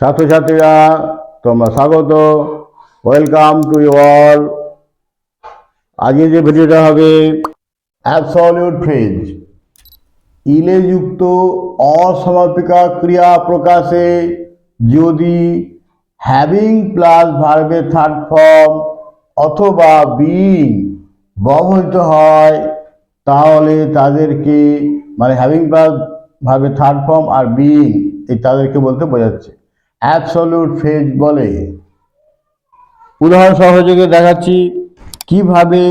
ছাত্রছাত্রীরা তোমরা স্বাগত, ওয়েলকাম টু ইউ অল। আজকে যে ভিডিওটা হবে অ্যাবসলিউট ফ্রেজ, ইলেযুক্ত অসমাপিকা ক্রিয়া প্রকাশে যদি হ্যাভিং প্লাস ভার্বের থার্ড ফর্ম অথবা বিইং ব্যবহৃত হয় তাহলে তাদেরকে, মানে হ্যাভিং প্লাস ভার্বের থার্ড ফর্ম আর বিইং এই তাদেরকে বলতে বোঝাচ্ছে অ্যাবসলিউট ফ্রেজ বলে। উদাহরণ সহযোগে দেখাচ্ছি কিভাবে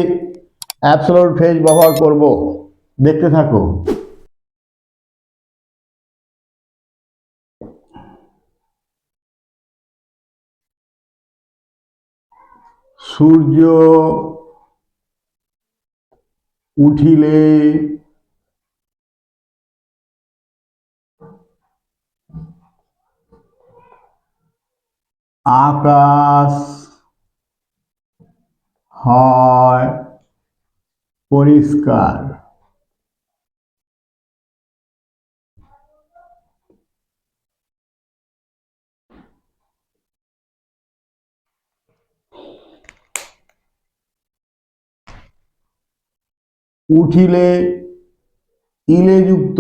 অ্যাবসলিউট ফ্রেজ ব্যবহার করব, দেখতে থাকো। সূর্য উঠিলে আকাশ হয় পরিষ্কার। উঠিলে ইলেযুক্ত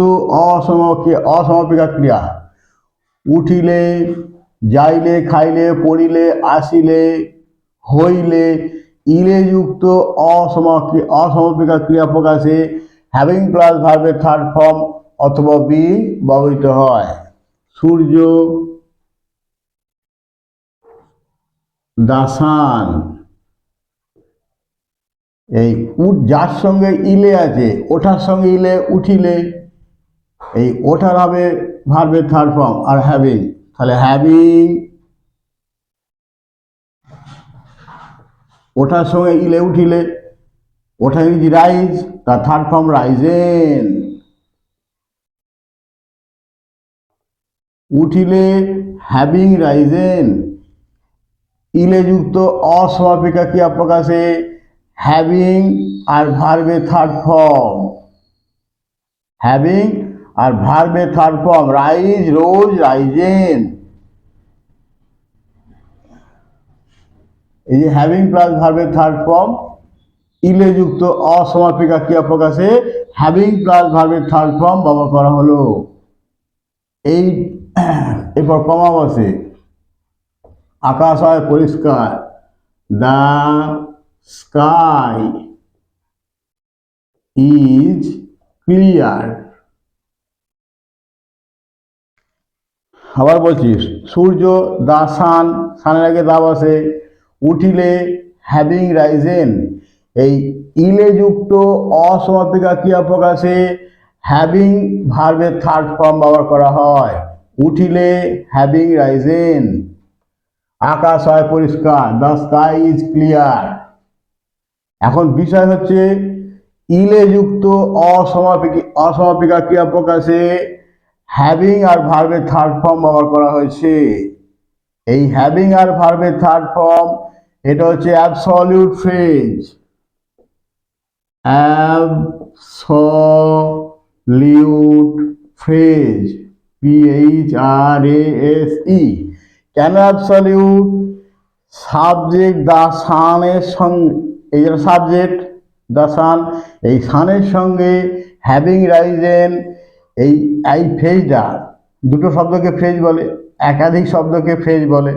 অসমাপিকা ক্রিয়া। উঠিলে, যাইলে, খাইলে, পড়িলে, আসিলে, হইলে ইলেযুক্ত অসমাপিকা ক্রিয়া প্রকাশে হ্যাভিং প্লাস ভার্বের থার্ড ফর্ম অথবা বিইং ব্যবহৃত হয়। সূর্য, দ্য সান, এই যার সঙ্গে ইলে আছে, ওঠার সঙ্গে ইলে, উঠিলে, এই ওঠার হবে ভার্বের থার্ড ফর্ম আর হ্যাভিং, তাহলে হ্যাভিং, ওঠার সঙ্গে ইলে উঠিলে, ওঠা ইংরেজি রাইজ, তার থার্ড ফর্ম রাইজেন। উঠিলে হ্যাভিং রাইজেন, ইলেযুক্ত অসমাপিকা ক্রিয়া প্রকাশে হ্যাভিং আর ভার্বের থার্ড ফর্ম, হ্যাভিং আর ভার্বের থার্ড ফর্ম রাইজ, রোজ, রাইজেন। এই যে হ্যাভিং প্লাস ভার্বের থার্ড ফর্ম ইলেযুক্ত অসমাপিকা ক্রিয়া প্রকাশে হ্যাভিং প্লাস ভার্বের থার্ড ফর্ম ব্যবহার করা হলো। এই এরপর কমা বসে, আকাশ হয় পরিষ্কার, দ্য স্কাই ইজ ক্লিয়ার। আবার বলছি, সূর্য, দ্য সান, সানের আগে দা বসে, উঠিলে হ্যাভিং রাইজেন, এই ইলেযুক্ত অসমাপিকা ক্রিয়া প্রকাশে হ্যাভিং ভার্বের থার্ড ফর্ম ব্যবহার করা হয়। উঠিলে হ্যাভিং রাইজেন, আকাশ হয় পরিষ্কার, দ্য স্কাই ইজ ক্লিয়ার। এখন বিষয় হচ্ছে ইলেযুক্ত অসমাপিকা ক্রিয়া প্রকাশে হ্যাভিং আর ভার্বের থার্ড ফর্ম ব্যবহার করা হয়েছে। এই হ্যাভিং আর ভার্বের থার্ড ফর্ম এটা হচ্ছে absolute phrase. Absolute phrase, PHRASE। কেন অ্যাবসলিউট? সাবজেক্ট দ্য সানের সঙ্গে, এই যে সাবজেক্ট দ্য সান, এই সানের সঙ্গে হ্যাভিং রাইজেন, এই ফ্রেজটা, দুটো শব্দকে ফ্রেজ বলে, একাধিক শব্দকে ফ্রেজ বলে।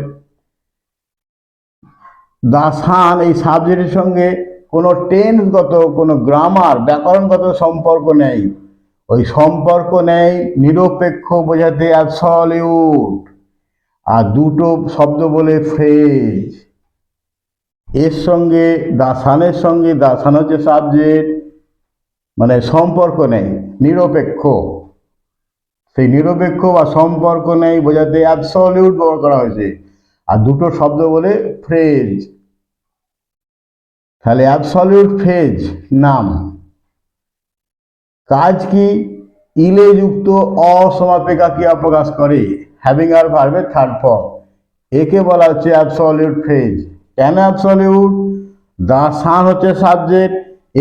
দ্য সান এই সাবজেক্টের সঙ্গে কোনো টেন্সগত, কোনো গ্রামার, ব্যাকরণগত সম্পর্ক নেই, ওই সম্পর্ক নেই, নিরপেক্ষ বোঝাতে অ্যাবসলিউট, আর দুটো শব্দ বলে ফ্রেজ। এর সঙ্গে দ্য সানের সঙ্গে, দ্য সান হচ্ছে সাবজেক্ট, মানে সম্পর্ক নেই, নিরপেক্ষ, সেই নিরপেক্ষ বা সম্পর্ক নেই বোঝাতে অ্যাবসলিউট ব্যবহার করা হয়েছে, আর দুটো শব্দ বলে ফ্রেজ। তাহলে অ্যাবসলিউট ফ্রেজ নাম। কাজ কি? ইলেযুক্ত অসমাপিকা ক্রিয়া প্রকাশ করে, হ্যাভিং আর ভার্বের থার্ড ফর্ম, একে বলা হচ্ছে অ্যাবসলিউট ফ্রেজ। কেন অ্যাবসলিউট? দ্য সান হচ্ছে সাবজেক্ট,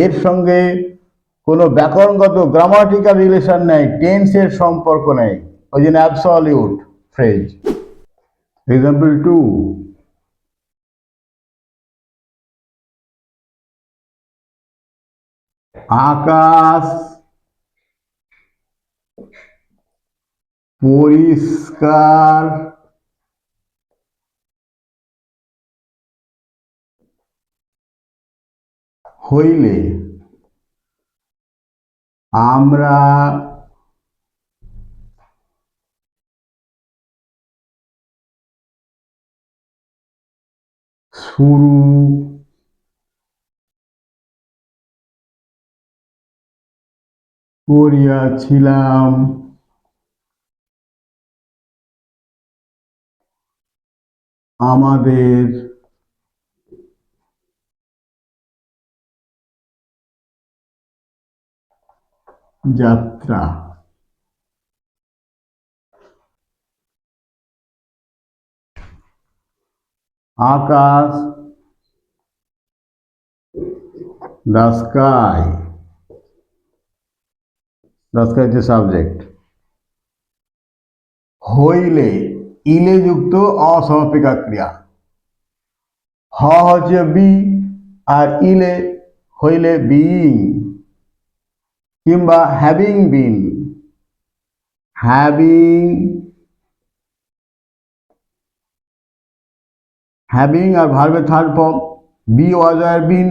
এর সঙ্গে কোনো ব্যাকরণগত গ্রামাটিক্যাল রিলেশন নেই, টেন্সের সম্পর্ক নেই, ওই জন্য অ্যাবসলিউট ফ্রেজ। এক্সাম্পল 2, আকাশ পরিষ্কার হইলে আমরা শুরু করিয়াছিলাম আমাদের যাত্রা। আকাশ, the sky, the sky is the subject, হইলে ইলে যুক্ত অসমাপিকা ক্রিয়া, হ হচ্ছে বি আর ইলে হইলে বিইং কিংবা হ্যাভিং বিন, হ্যাভিং হ্যাভিং আর ভার্বের থার্ড ফর্ম বি ওয়াজ আর বিন,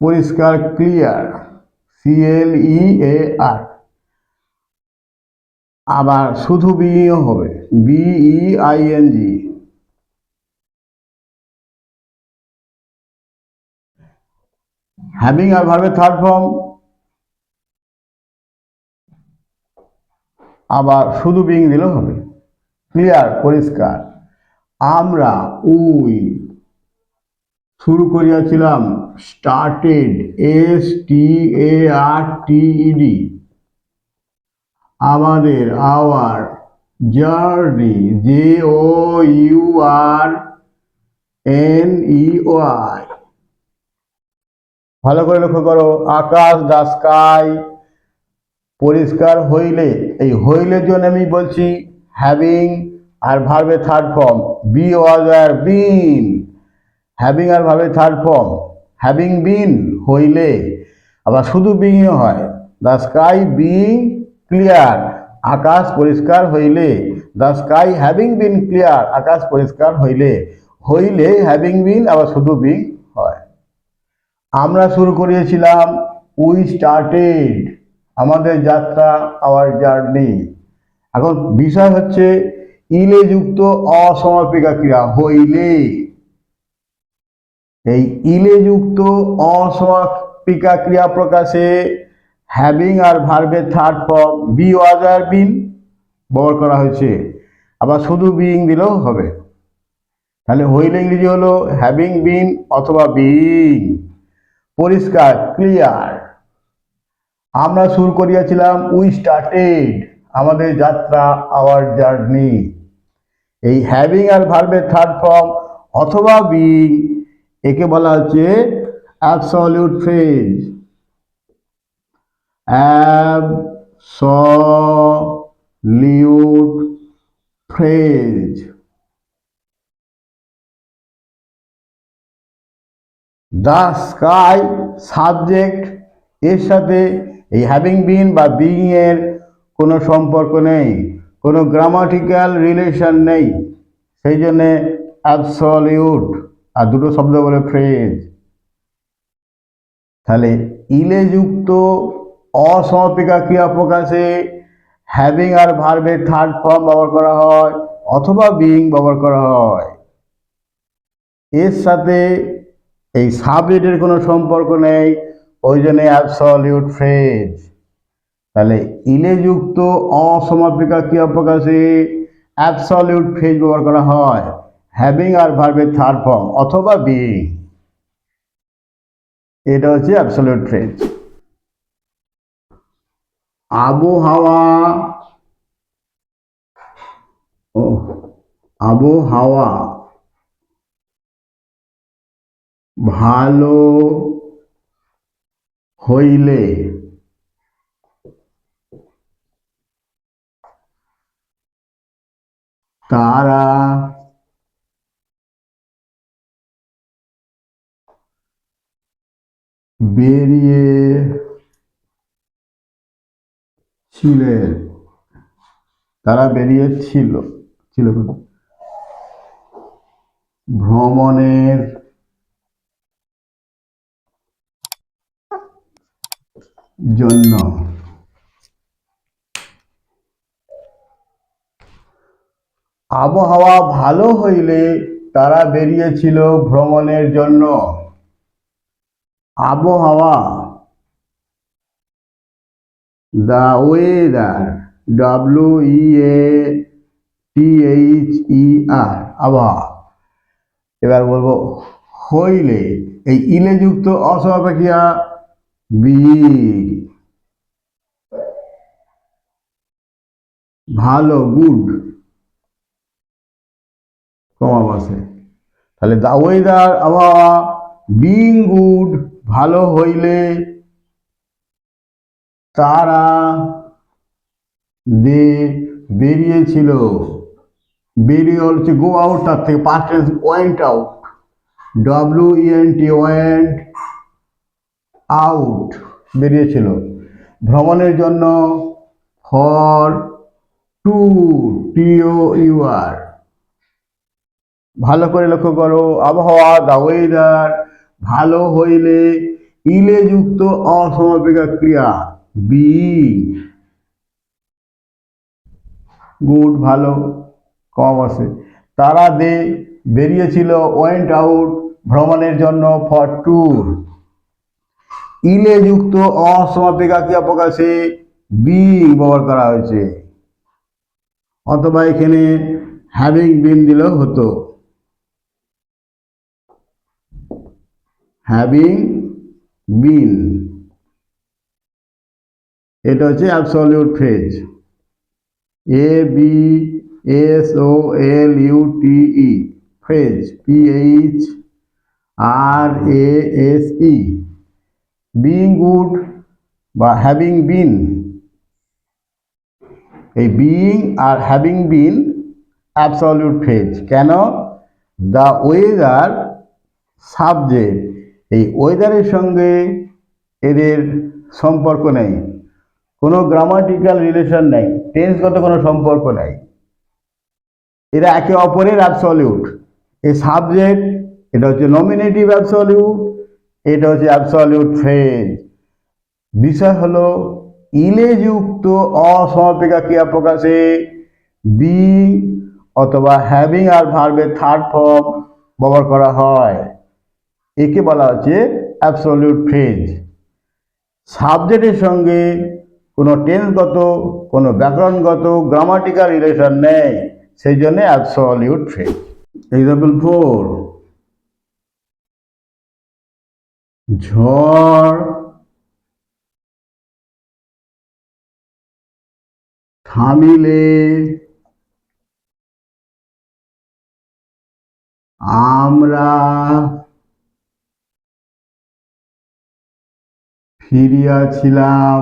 পরিষ্কার ক্লিয়ার CLEAR, আবার শুধু বিইও হবে BEING, হ্যাভিং আর ভার্বের থার্ড ফর্ম আবার শুধু বিইং দিলেও হবে, ক্লিয়ার পরিষ্কার। আমরা উই শুরু করিয়াছিলাম স্টার্টেড STARTED, আমাদের আওয়ার জার্নি JOURNEY। ভালো করে লক্ষ্য করো, আকাশ দ্য স্কাই পরিষ্কার হইলে, এই হইলের জন্য আমি বলছি হ্যাভিং আর ভার্বের থার্ড ফর্ম বি ওয়াজ আর বিন, হ্যাভিং আর ভার্বের থার্ড ফর্ম হ্যাভিং বিন হইলে, আবার শুধু বিইও হয়, দ্য স্কাই বিইং ক্লিয়ার, আকাশ পরিষ্কার হইলে, the sky having been clear, আকাশ পরিষ্কার হইলে, হইলে হ্যাভিং বিন আবার শুধু বিইং হয়। আমরা শুরু করিয়েছিলাম উই স্টার্টেড, আমাদের যাত্রা আওয়ার জার্নি। এখন বিষয় হচ্ছে ইলে যুক্ত অসমাপিকা ক্রিয়া হইলে, এই ইলে যুক্ত অসমাপিকা ক্রিয়া প্রকাশে হ্যাভিং আর ভার্বের থার্ড ফর্ম বি ওয়াজ আর বিন ব্যবহার করা হয়েছে, আবার শুধু বিইং দিলেও হবে। তাহলে হইলে ইংরেজি হলো হ্যাভিং বিন অথবা বিইং। পরিষ্কার ক্লিয়ার, আমরা শুরু করিয়াছিলাম উই স্টার্টেড, আমাদের যাত্রা আওয়ার জার্নি। এই হ্যাভিং আর ভার্বের থার্ড ফর্ম অথবা বিইং একে বলা হচ্ছে absolute phrase. Absolute phrase. The sky subject, এর সাথে এই হ্যাভিং বিন বা বিইং এর কোনো সম্পর্ক নেই, কোনো গ্রামাটিক্যাল রিলেশন নেই, সেই জন্যে অ্যাবসলিউট, আর দুটো শব্দ বলে ফ্রেজ। তাহলে ইলে যুক্ত অসমাপিকা ক্রিয়া প্রকাশে হ্যাভিং আর ভার্বের থার্ড ফর্ম ব্যবহার করা হয় অথবা বিইং ব্যবহার করা হয়, এর সাথে এই সাবজেক্টের কোনো সম্পর্ক নেই, ওই জন্য অ্যাবসলিউট ফ্রেজ। তাহলে ইলে যুক্ত অসমাপিকা ক্রিয়া প্রকাশে অ্যাবসলিউট ফ্রেজ ব্যবহার করা হয়, হ্যাভিং আর ভার্বের থার্ড ফর্ম অথবা বিইং, এটা হচ্ছে অ্যাবসলিউট ফ্রেজ। আবহাওয়া, আবহাওয়া ভালো হইলে তারা বেরিয়েছিলেন তারা বেরিয়েছিল ছিল ভ্রমণের জন্য। আবহাওয়া ভালো হইলে তারা বেরিয়েছিল ভ্রমণের জন্য। আবহাওয়া, দ্য ওয়েদার, WEATHER, আবহাওয়া। এবার বলবো হইলে, এই ইলে যুক্ত অসমাপিকা বি, ভালো, গুড, কমা বসে। তাহলে দ্য ওয়েদার, আবহাওয়া, বিং গুড, ভালো হইলে, তারা বেরিয়েছিল। বেরিয়ে হচ্ছে গো আউট, তার থেকে past tense went out, WENT, went out, বেরিয়েছিল। ভ্রমণের জন্য ফর ট্যুর, TOUR। ভালো করে লক্ষ্য করো, আবহাওয়া, দ্য ওয়েদার, ভালো হইলে, ইলে যুক্ত অসমাপিকা ক্রিয়া বি, গুড, ভালো, কম আছে। তারা বেরিয়েছিল, ওয়েন্ট আউট, ভ্রমণের জন্য, ফর ট্যুর। ইলে যুক্ত অসমাপিকা ক্রিয়া প্রকাশে বি ব্যবহার করা হয়েছে, অথবা এখানে হ্যাভিং বিন দিলেও হতো। হ্যাভিং বিন, এটা হচ্ছে absolute phrase. ABSOLUTE, phrase, PHRASE। Being good বা হ্যাভিং বিন, এই being are having been absolute phrase. কেন? দ্য ওয়েদার সাবজেক্ট, এই ওয়েদারের সঙ্গে এদের সম্পর্ক নেই, কোনো গ্রামাটিক্যাল রিলেশন নেই, টেন্সগত কোনো সম্পর্ক নেই, এরা একে অপরের অ্যাবসলিউট। এই সাবজেক্ট, এটা হচ্ছে নমিনেটিভ অ্যাবসলিউট, এটা হচ্ছে অ্যাবসলিউট ফ্রেজ। বিষয় হলো ইলে যুক্ত অসমাপিকা ক্রিয়া প্রকাশে বিং অথবা হ্যাভিং আর ভার্বের থার্ড ফর্ম ব্যবহার করা হয়, একে বলা হচ্ছে অ্যাবসলিউট ফ্রেজ। সাবজেক্টের সঙ্গে কোনো টেন্সগত, কোনো ব্যাকরণগত, গ্রামাটিক্যাল রিলেশন নেই, সেই জন্য অ্যাবসলিউট ফ্রেজ। এক্সাম্পল 4, ঝড় থামিলে আমরা ফিরিয়াছিলাম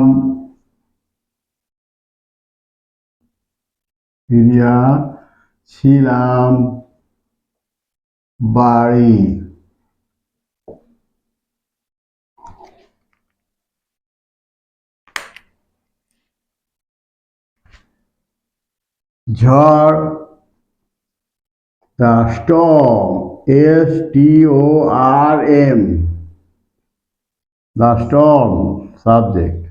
বাড়ি। ঝড়, the storm, STORM, the storm, subject.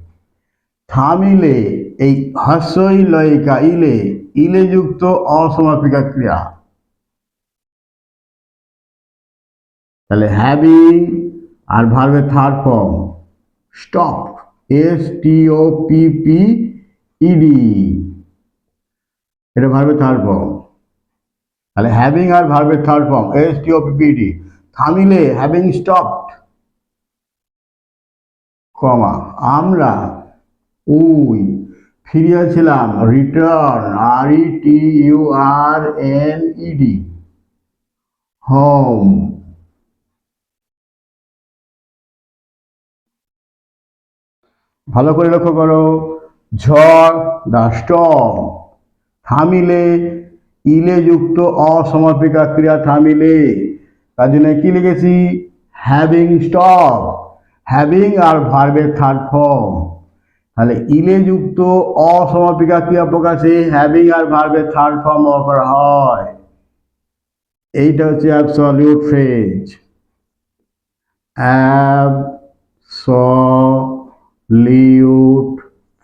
থামিলে, এই হ্রস্বই লয়িকা ইলে, ইলে যুক্ত অসমাপিকা ক্রিয়া, তাহলে হ্যাভিং আর ভার্বের থার্ড ফর্ম স্টপ, STOPPED, এটা ভার্বের থার্ড ফর্ম। তাহলে হ্যাভিং আর ভার্বের থার্ড ফর্ম STOPPED, থামিলে হ্যাভিং স্টপড, কমা, আমরা উই ফিরিয়াছিলাম, রিটার্ন, RETURNED, হোম। ভালো করে লক্ষ্য করো, ঝড় দ্য স্টর্ম, থামিলে ইলে যুক্ত অসমাপিকা ক্রিয়া থামিলে, তার জন্য কি লিখেছি, হ্যাভিং স্টপ, হ্যাভিং আর ভার্বের থার্ড ফর্ম। তাহলে ইলে যুক্ত অসমাপিকা ক্রিয়া প্রকাশে হ্যাভিং আর ভার্বের থার্ড ফর্ম ব্যবহার করা হয়। এইটা হচ্ছে absolute phrase. Absolute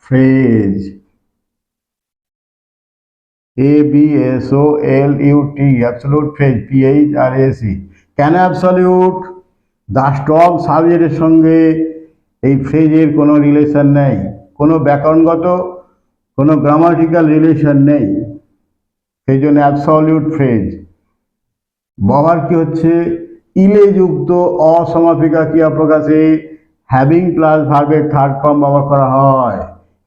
phrase, ABSOLUT, absolute phrase, PHRAC। কেন অ্যাবসলিউট? দ্য স্ট্রং সাবজেক্টের সঙ্গে এই ফ্রেজের কোনো রিলেশন নেই, কোনো ব্যাকরণগত, কোনো গ্রামাটিক্যাল রিলেশন নেই, সেই জন্য অ্যাবসলিউট ফ্রেজ। ব্যবহার কি হচ্ছে, ইলে যুক্ত অসমাপিকা ক্রিয়া প্রকাশে হ্যাভিং প্লাস ভার্বের থার্ড ফর্ম ব্যবহার করা হয়।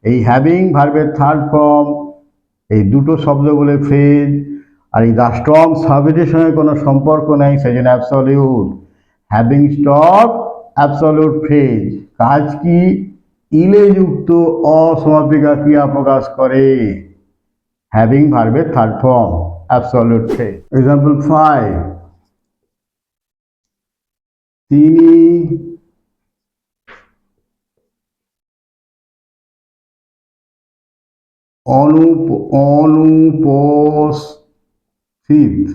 এই হ্যাভিং ভার্বের থার্ড ফর্ম, এই দুটো শব্দ বলে ফ্রেজ, আর এই দ্য স্টর্ম সাবজেক্টের সঙ্গে কোনো সম্পর্ক নেই, সেই জন্য absolute. Having stop absolute phrase. কাজ কি, ইলে যুক্ত অসমাপিকা ক্রিয়া প্রকাশ করে, হ্যাভিং ভার্বের third form, absolute phrase. Example 5, তিনি অনুপস্থিত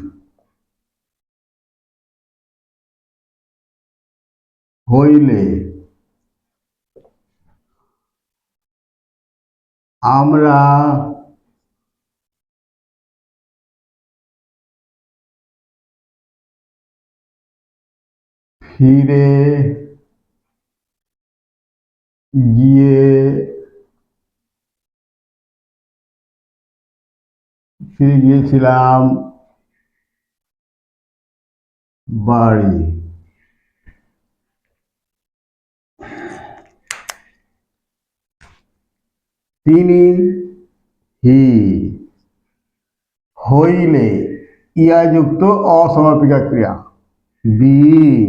হইলে আমরা ফিরে গিয়েছিলাম বাড়ি। তিনি, হি, হইলে ইয়া যুক্ত অসমাপিকা ক্রিয়া, বিইং।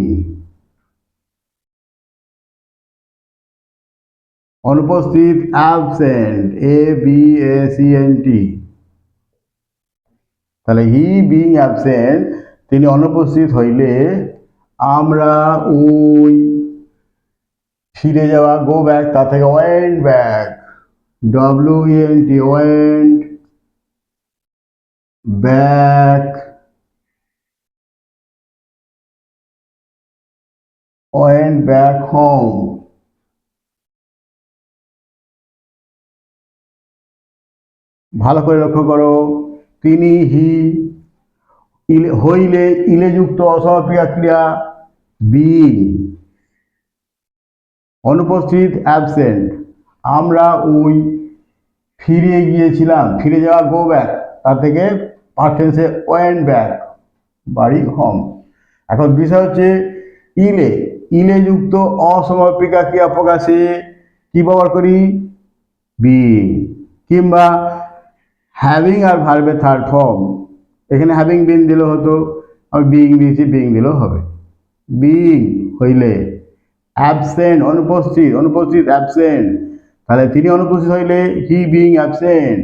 অনুপস্থিত অ্যাবসেন্ট, ABSENT। তাহলে হি বিং অ্যাবসেন্ট, তিনি অনুপস্থিত হইলে আমরা ওই ফিরে যাওয়া, গো ব্যাক, তা থেকে went back, WENT, went back, went back home. ভালো করে লক্ষ্য করো, তিনি, হি, হইলে ইলে যুক্ত অসমাপিকা ক্রিয়া বিং, অনুপস্থিত অ্যাবসেন্ট, আমরা ওই ফিরে গিয়েছিলাম, ফিরে যাওয়া, গো ব্যাক, তার থেকে পাস্ট টেন্সে ওয়েন্ট ব্যাক, বাড়ি, হোম। এখন বিষয় হচ্ছে ইলে, ইলে যুক্ত অসমাপিকা ক্রিয়া প্রকাশে কি ব্যবহার করি, বিং, কিংবা হ্যাভিং আর ভার্বের থার্ড ফর্ম। এখানে হ্যাভিং বিন দিলেও হতো, আমি বিং দিয়েছি, বিং দিলেও হবে। বিং হইলে, অ্যাবসেন্ট অনুপস্থিত, অনুপস্থিত অ্যাবসেন্ট, তাহলে তিনি অনুপস্থিত হইলে হি বিং অ্যাবসেন্ট,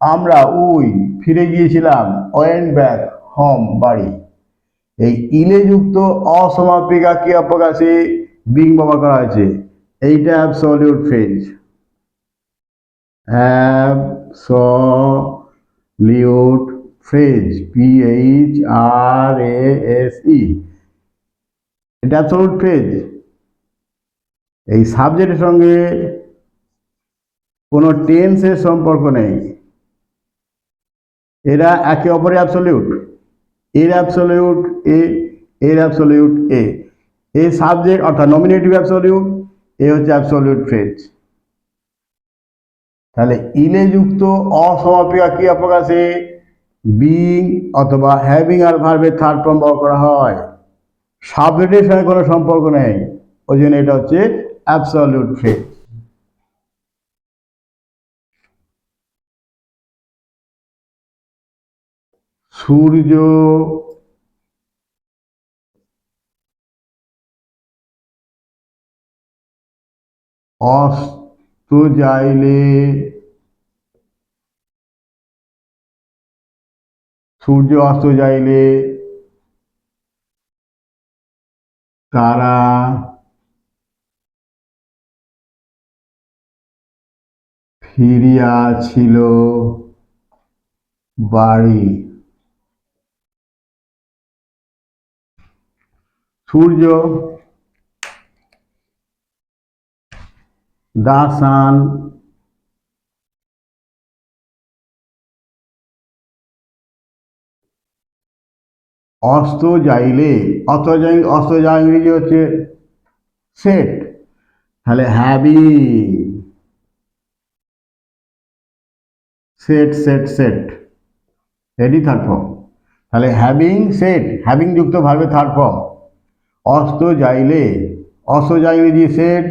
আমরা ওই ফিরে গিয়েছিলাম, ওয়েন্ট ব্যাক হোম, বাড়ি। এই ইলে যুক্ত অসমাপিকা ক্রিয়া প্রকাশে বিং ব্যবহার করা হয়েছে, এইটা absolute phrase. Absolute phrase, PHRASE, এটা অ্যাবসলিউট ফ্রেজ। এই সাবজেক্টের সঙ্গে কোনো টেন্সের সম্পর্ক নেই, এরা একে অপরের অ্যাবসলিউট। এর অ্যাবসলিউট এ, এর অ্যাবসলিউট এ, এই সাবজেক্ট অর্থাৎ নমিনেটিভ অ্যাবসলিউট, এ হচ্ছে অ্যাবসলিউট ফ্রেজ। তাহলে ইলে যুক্ত অসমাপিকা ক্রিয়া প্রকাশে বিং অথবা হ্যাভিং আর ভার্বের থার্ড ফর্ম ব্যবহার করা হয়, সাবজেক্টের সঙ্গে কোনো সম্পর্ক নেই, ওই জন্য এটা হচ্ছে অ্যাবসলিউট ফ্রেজ। সূর্য তো যাইলে, সূর্য অস্ত যাইলে তারা ফিরিয়াছিল বাড়ি। সূর্য, the sun, অস্ত যাইলে, অস্ত যাওয়া ইংরেজি হচ্ছে সেট, তাহলে হ্যাভিং, সেট সেট সেট, এটি থার্ড ফর্ম। তাহলে হ্যাভিং সেট, হ্যাভিং যুক্ত ভার্বের থার্ড ফর্ম। অস্ত যাইলে, অস্ত যায় ইংরেজি সেট।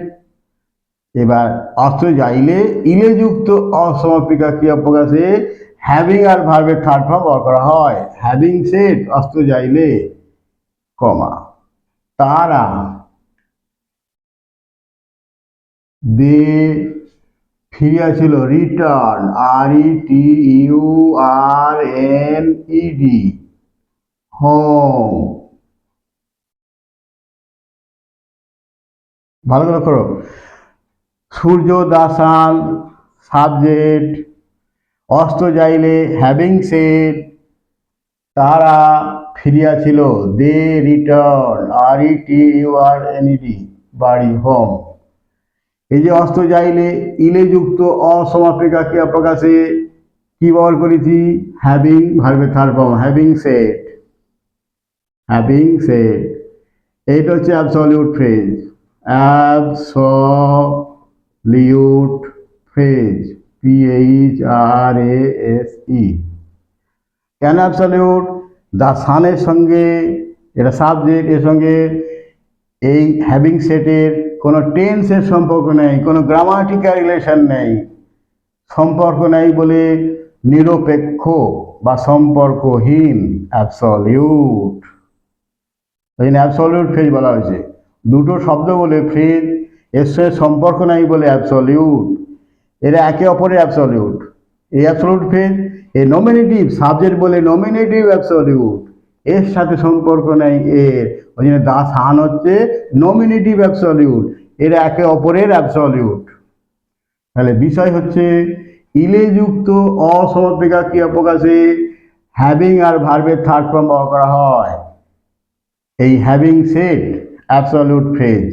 এবার অস্ত যাইলে ইলে যুক্ত অসমাপিকা ক্রিয়া প্রকাশে হ্যাভিং আর ভার্বের থার্ড ফর্ম ব্যবহার করা হয়। হ্যাভিং সেট, অস্ত যাইলে, কমা, তারা, দে, ফিরিয়াছিল, রিটার্ন, RETURNED, হোম। ভালো করে করো। সূর্য, দা সান, সাবজেক্ট, অস্ত যাইলে হ্যাভিং সেট, তারা ফিরিয়াছিল, দে রিটার্ন, RETURNED, বাড়ি, হোম। এই যে অস্ত যাইলে ইলে যুক্ত অসমাপিকা ক্রিয়া প্রকাশে কি ব্যবহার করেছি? হ্যাভিং ভার্বের third form, having set, having set. এইটা হচ্ছে absolute phrase, absolute phrase, PHRASE। কেন অ্যাবসলিউট? দা সানের সঙ্গে, এটা সাবজেক্ট, এর সঙ্গে এই হ্যাভিং সেটের কোনো টেন্সের সম্পর্ক নেই, কোনো গ্রামাটিক্যাল রিলেশন নেই, সম্পর্ক নেই বলে নিরপেক্ষ বা সম্পর্কহীন, অ্যাবসলিউট। ওই জন্য অ্যাবসলিউট ফ্রেজ বলা হয়েছে। দুটো শব্দ বলে ফ্রেজ, এর সঙ্গে সম্পর্ক নাই বলে অ্যাবসলিউট। এরা একে অপরের অ্যাবসলিউট। এই অ্যাবসলিউট ফ্রেজ, এই নমিনেটিভ, সাবজেক্ট বলে নমিনেটিভ অ্যাবসলিউট, এর সাথে সম্পর্ক নেই এর, ওই জন্য দা সান হচ্ছে নমিনেটিভ অ্যাবসলিউট, এরা একে অপরের অ্যাবসলিউট। তাহলে বিষয় হচ্ছে ইলে যুক্ত অসমাপিকা ক্রিয়া প্রকাশে হ্যাভিং আর ভার্বের থার্ড ফর্ম ব্যবহার করা হয়। এই হ্যাভিং সেট অ্যাবসলিউট ফ্রেজ,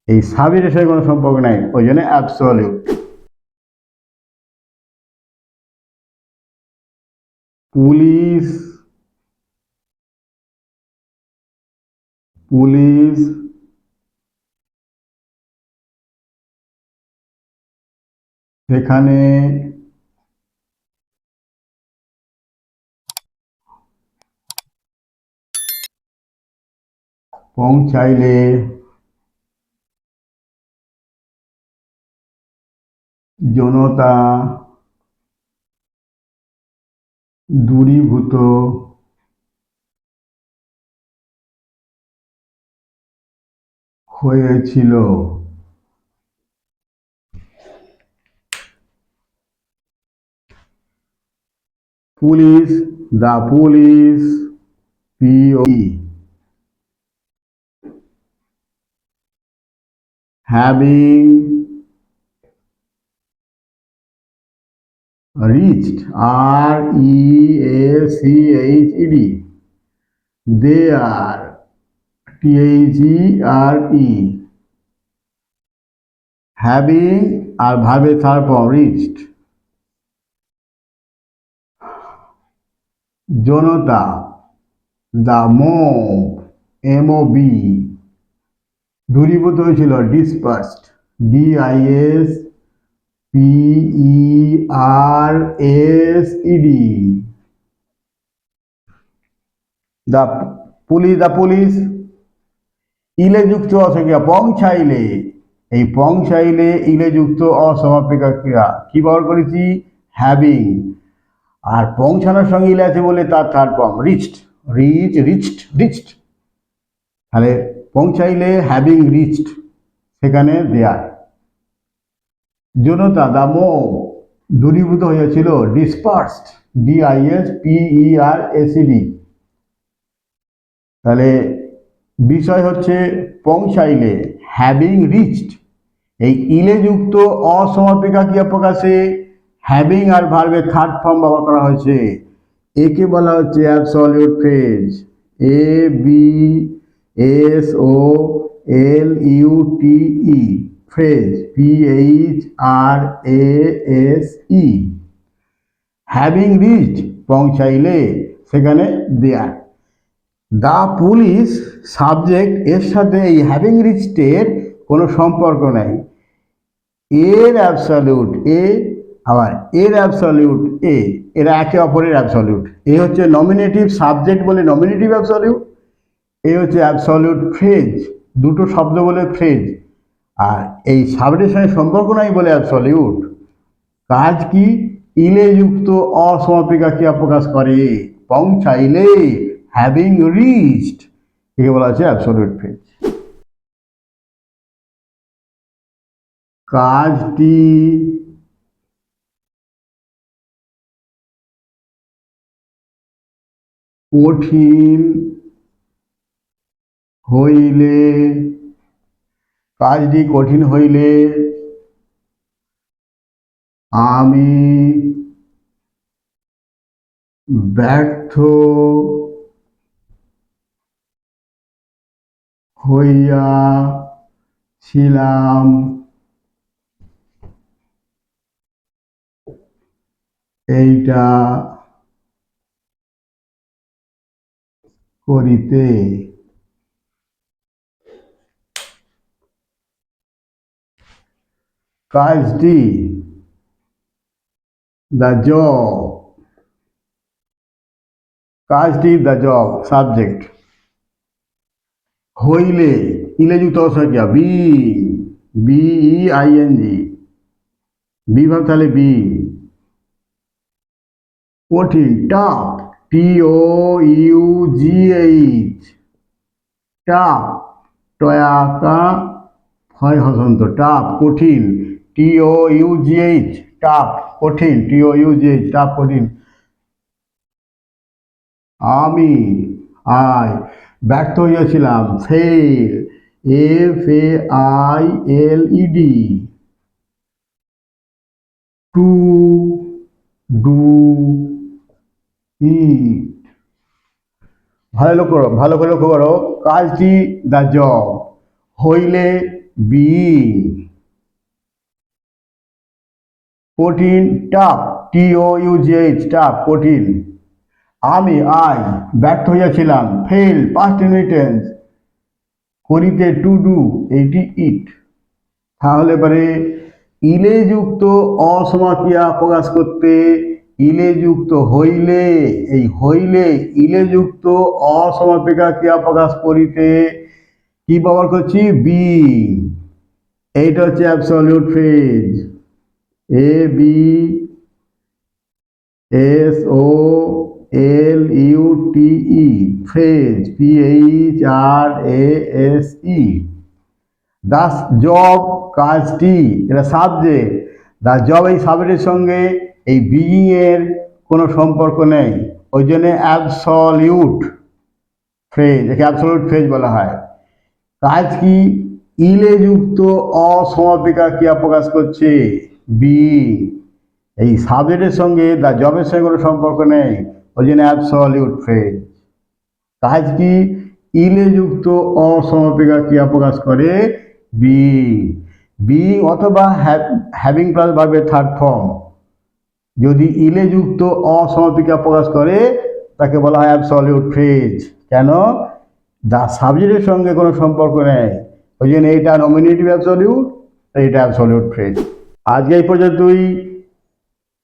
এই সাবজেক্টের সাথে কোনো সম্পর্ক নাই, ওই জন্য অ্যাবসলিউট। পুলিশ, পুলিশ সেখানে পৌঁছাইলে জনতা দূরীভূত হয়েছিল। Police, the police, POE, having reached, REACHED, there, THERE, having আর ভার্বের third form reached। Janata, the mob, MOB, দূরীভূত হয়েছিল, dispersed, DISPERSED। The police, the police ইলে যুক্ত অসংখ্যা পৌঁছাইলে, এই পৌঁছাইলে ইলে যুক্ত অসমাপিকা ক্রিয়া কি ব্যবহার করেছি? হ্যাভিং। আর পৌঁছানোর সঙ্গে ইলে আছে বলে তার থার্ড ফর্ম রিচড, রিচড। তাহলে পৌঁছাইলে হ্যাভিং রিচড, সেখানে দেয়ার। জনতা দা মব দূরীভূত হয়েছিল, ডিসপার্সড, DISPERACD। তাহলে বিষয় হচ্ছে পৌঁছাইলে, হ্যাভিং রিচড। এই ইলেযুক্ত অসমাপিকা ক্রিয়া প্রকাশে হ্যাভিং আর ভার্বের থার্ড ফর্ম ব্যবহার করা হয়েছে। একে বলা হচ্ছে absolute phrase. ABSOLUTE phrase, PHRASE। Having reached পৌঁছাইলে, সেখানে দেয়ার। দ্য পুলিশ সাবজেক্ট, এর সাথে এই হ্যাভিং রিচডের কোনো সম্পর্ক নেই। এর অ্যাবসলিউট এ, আবার এর অ্যাবসলিউট এ, এরা একে অপরের অ্যাবসলিউট। এ হচ্ছে নমিনেটিভ সাবজেক্ট বলে নমিনেটিভ অ্যাবসলিউট, এ হচ্ছে অ্যাবসলিউট ফ্রেজ, দুটো শব্দ বলে ফ্রেজ। আর এই সাবজেক্টের সঙ্গে সম্পর্ক নাই বলে অ্যাবসলিউট। কাজ কি? ইলেযুক্ত অসমাপিকা ক্রিয়া প্রকাশ করে পৌঁছাইলে, হ্যাভিং রিচড, একে বলা হচ্ছে অ্যাবসলিউট ফ্রেজ। কাজটি কঠিন হইলে, কাজটি কঠিন হইলে আমি ব্যর্থ হইয়াছিলাম। এইটা করিতে। কাজটি, দ্য জব, কাজটি দ্য জব সাবজেক্ট। হইলে ইলেযুক্ত অসংখ্যা, BEING, বি ভাব তাহলে বি। কঠিন, টাফ, TOUGH, টাফ, টয়াকা হয় হসন্ত, টাফ কঠিন, TOUGH, টাফ কঠিন, TOUGH, টাফ কঠিন। আমি ব্যর্থ হইয়াছিলাম, fail, FAILED, to do it. ভালো করে লক্ষ্য করো, কাজটি দ্য জব, হইলে বিইং, কঠিন টাফ, TOUGH, টাফ কঠিন। আমি ব্যর্থ হইয়াছিলাম, ফেল পাস্ট টেন্স, করিতে টু ডু, এইটি ইট। তাহলে পরে ইলেযুক্ত অসমাক্রিয়া প্রকাশ করতে ইলেযুক্ত হইলে, এই হইলে ইলেযুক্ত অসমাপিকা ক্রিয়া প্রকাশ করিতে কি ব্যবহার করছি? বি। এইটা হচ্ছে absolute phrase. ABSOLUTE phrase, PHRASE। The job কাজটি, এটা সাবজেক্ট। দ্য জব এই সাবজেক্টের সঙ্গে এই বিইং এর কোনো সম্পর্ক নেই, ওই জন্য অ্যাবসলিউট ফ্রেজ, একে অ্যাবসলিউট ফ্রেজ বলা হয়। কাজ কি? ইলেযুক্ত অসমাপিকা ক্রিয়া প্রকাশ করছে, বিইং। এই সাবজেক্টের সঙ্গে দ্য জবের সঙ্গে কোনো সম্পর্ক নেই, ওই জন্য অ্যাবসলিউট ফ্রেজ। কাজ কি? ইলেযুক্ত অসমাপিকা ক্রিয়া প্রকাশ করে, বিইং অথবা হ্যাভিং প্লাস ভার্বের থার্ড ফর্ম যদি ইলেযুক্ত অসমাপিকা প্রকাশ করে তাকে বলা হয় অ্যাবসলিউট ফ্রেজ। কেন? দ্য সাবজেক্টের সঙ্গে কোনো সম্পর্ক নেই, ওই জন্য এইটা নমিনেটিভ অ্যাবসলিউট, এইটা অ্যাবসলিউট ফ্রেজ। আজকে এই পর্যন্তই,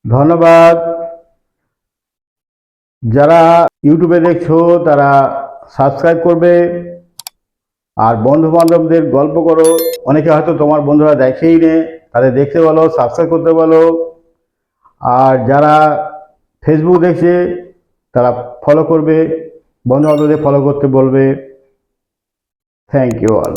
ধন্যবাদ। যারা ইউটিউবে দেখছো তারা সাবস্ক্রাইব করবে, আর বন্ধু বান্ধবদের গল্প করো। অনেকে হয়তো তোমার বন্ধুরা দেখেই নে, তাদের দেখতে বলো, সাবস্ক্রাইব করতে বলো। আর যারা ফেসবুক দেখছে তারা ফলো করবে, বন্ধু বান্ধবদের ফলো করতে বলবে। Thank you all.